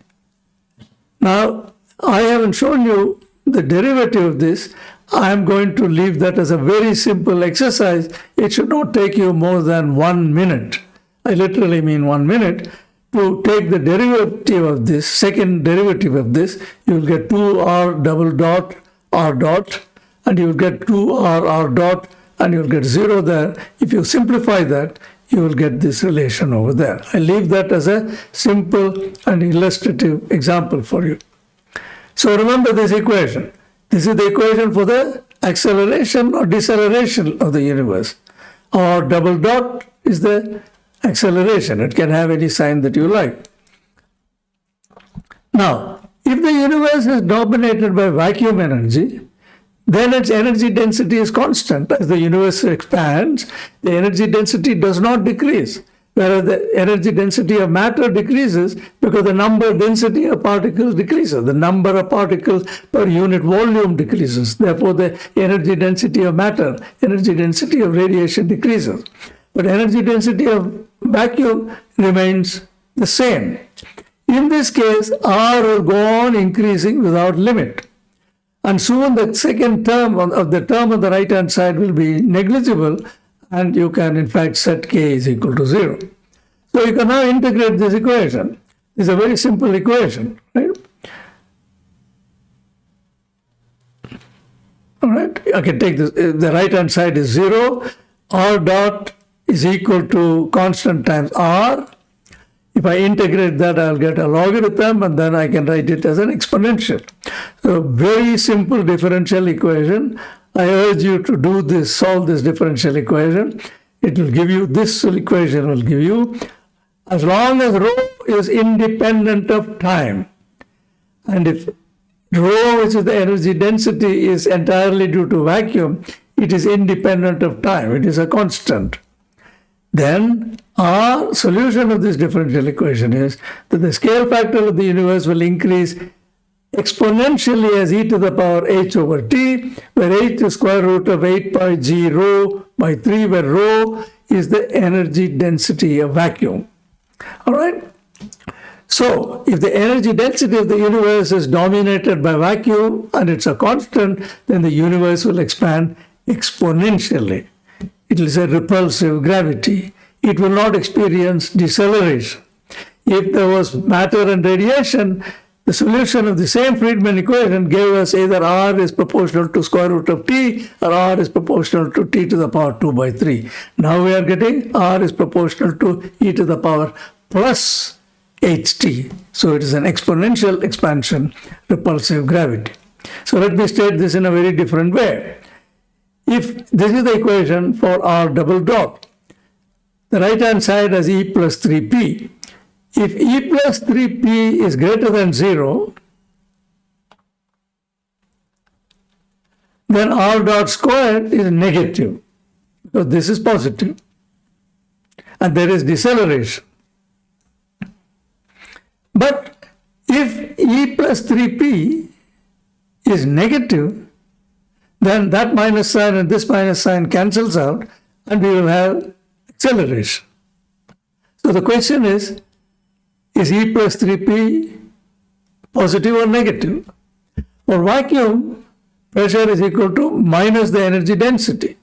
Now, I haven't shown you the derivative of this. I am going to leave that as a very simple exercise. It should not take you more than 1 minute. I literally mean 1 minute. To take the derivative of this, second derivative of this, you will get 2r double dot r dot, and you will get 2r r dot, and you will get 0 there. If you simplify that, you will get this relation over there. I leave that as a simple and illustrative example for you. So remember this equation. This is the equation for the acceleration or deceleration of the universe. R double dot is the acceleration. It can have any sign that you like. Now, if the universe is dominated by vacuum energy, then its energy density is constant. As the universe expands, the energy density does not decrease, whereas the energy density of matter decreases because the number density of particles decreases. The number of particles per unit volume decreases. Therefore, the energy density of matter, energy density of radiation decreases. But energy density of vacuum remains the same. In this case, R will go on increasing without limit. And soon the second term of the right-hand side will be negligible, and you can in fact set k is equal to 0. So you can now integrate this equation. It's a very simple equation, right? All right, I can take this. The right-hand side is 0. R dot is equal to constant times R. If I integrate that, I'll get a logarithm, and then I can write it as an exponential. So very simple differential equation. I urge you to do this, solve this differential equation. It will give you, this equation will give you, as long as rho is independent of time, and if rho, which is the energy density, is entirely due to vacuum, it is independent of time, it is a constant. Then our solution of this differential equation is that the scale factor of the universe will increase exponentially as e to the power h over t, where h is square root of 8 pi g rho by 3, where rho is the energy density of vacuum. All right? So, if the energy density of the universe is dominated by vacuum and it's a constant, then the universe will expand exponentially. It is a repulsive gravity. It will not experience deceleration. If there was matter and radiation, the solution of the same Friedman equation gave us either R is proportional to square root of t or R is proportional to t to the power 2 by 3. Now we are getting R is proportional to e to the power plus ht. So it is an exponential expansion, repulsive gravity. So let me state this in a very different way. If this is the equation for R double dot, the right-hand side has E plus 3p. If E plus 3p is greater than 0, then R dot squared is negative, because this is positive, and there is deceleration. But if E plus 3p is negative, then that minus sign and this minus sign cancels out, and we will have acceleration. So the question is E plus 3p positive or negative? For vacuum, pressure is equal to minus the energy density.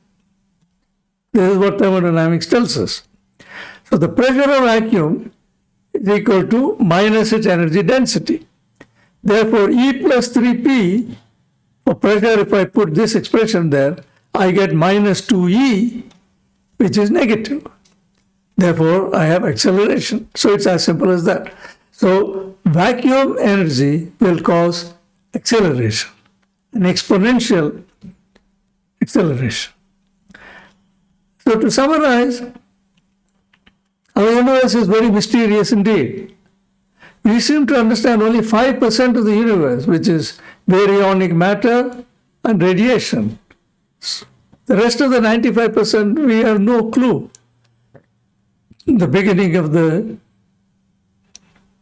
This is what thermodynamics tells us. So the pressure of vacuum is equal to minus its energy density. Therefore, E plus 3P, for pressure, if I put this expression there, I get minus 2E, which is negative. Therefore, I have acceleration. So it's as simple as that. So vacuum energy will cause acceleration, an exponential acceleration. So to summarize, our universe is very mysterious indeed. We seem to understand only 5% of the universe, which is baryonic matter and radiation. The rest of the 95%, we have no clue. In the beginning of the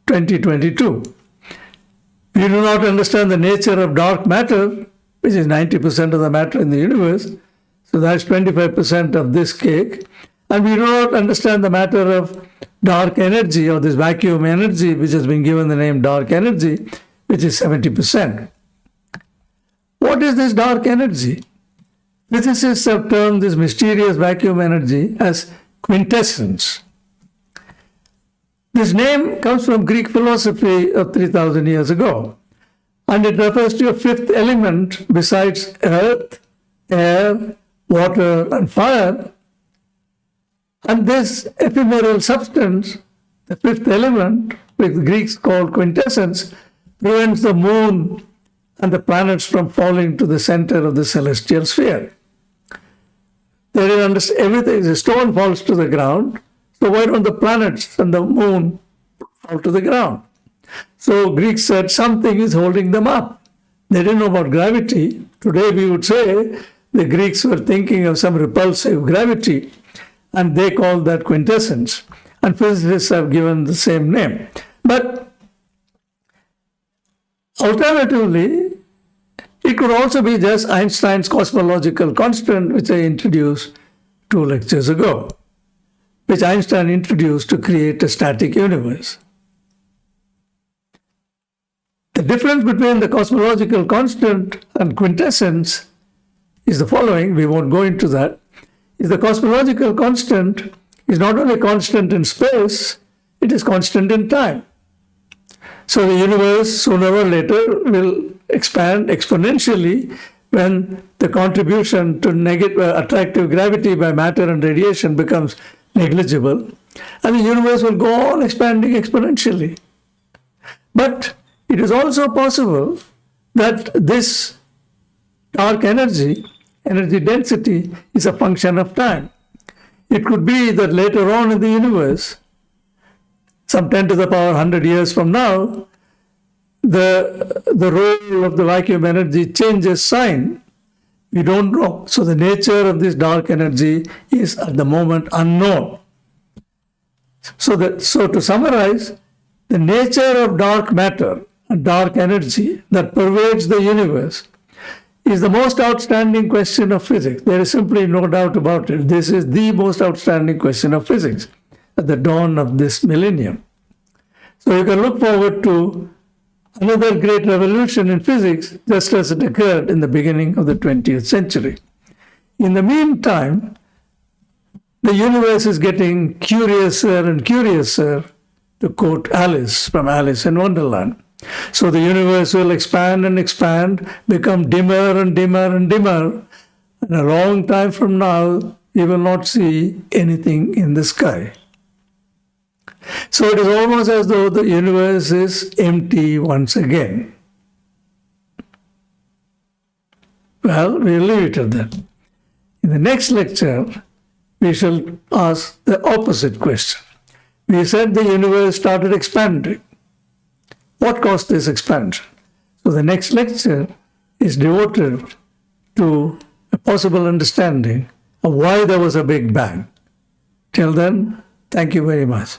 2022, we do not understand the nature of dark matter, which is 90% of the matter in the universe. So that's 25% of this cake. And we do not understand the matter of dark energy or this vacuum energy, which has been given the name dark energy, which is 70%. What is this dark energy? Physicists have termed this mysterious vacuum energy as quintessence. This name comes from Greek philosophy of 3,000 years ago, and it refers to a fifth element besides earth, air, water, and fire. And this ephemeral substance, the fifth element, which the Greeks called quintessence, prevents the moon and the planets from falling to the center of the celestial sphere. They didn't understand everything. The stone falls to the ground, so why don't the planets and the moon fall to the ground? So Greeks said something is holding them up. They didn't know about gravity. Today we would say the Greeks were thinking of some repulsive gravity, and they called that quintessence. And physicists have given the same name. But alternatively, it could also be just Einstein's cosmological constant, which I introduced 2 lectures ago, which Einstein introduced to create a static universe. The difference between the cosmological constant and quintessence is the following. We won't go into that. Is the cosmological constant is not only constant in space, it is constant in time. So the universe sooner or later will expand exponentially when the contribution to negative attractive gravity by matter and radiation becomes negligible, and the universe will go on expanding exponentially. But it is also possible that this dark energy density, is a function of time. It could be that later on in the universe, some 10 to the power 100 years from now, the role of the vacuum energy changes sign. We don't know. So the nature of this dark energy is at the moment unknown. So to summarize, the nature of dark matter and dark energy that pervades the universe is the most outstanding question of physics. There is simply no doubt about it. This is the most outstanding question of physics at the dawn of this millennium. So you can look forward to another great revolution in physics, just as it occurred in the beginning of the 20th century. In the meantime, the universe is getting curiouser and curiouser, to quote Alice from Alice in Wonderland. So the universe will expand and expand, become dimmer and dimmer and dimmer, and a long time from now, you will not see anything in the sky. So it is almost as though the universe is empty once again. Well, we'll leave it at that. In the next lecture, we shall ask the opposite question. We said the universe started expanding. What caused this expansion? So the next lecture is devoted to a possible understanding of why there was a Big Bang. Till then, thank you very much.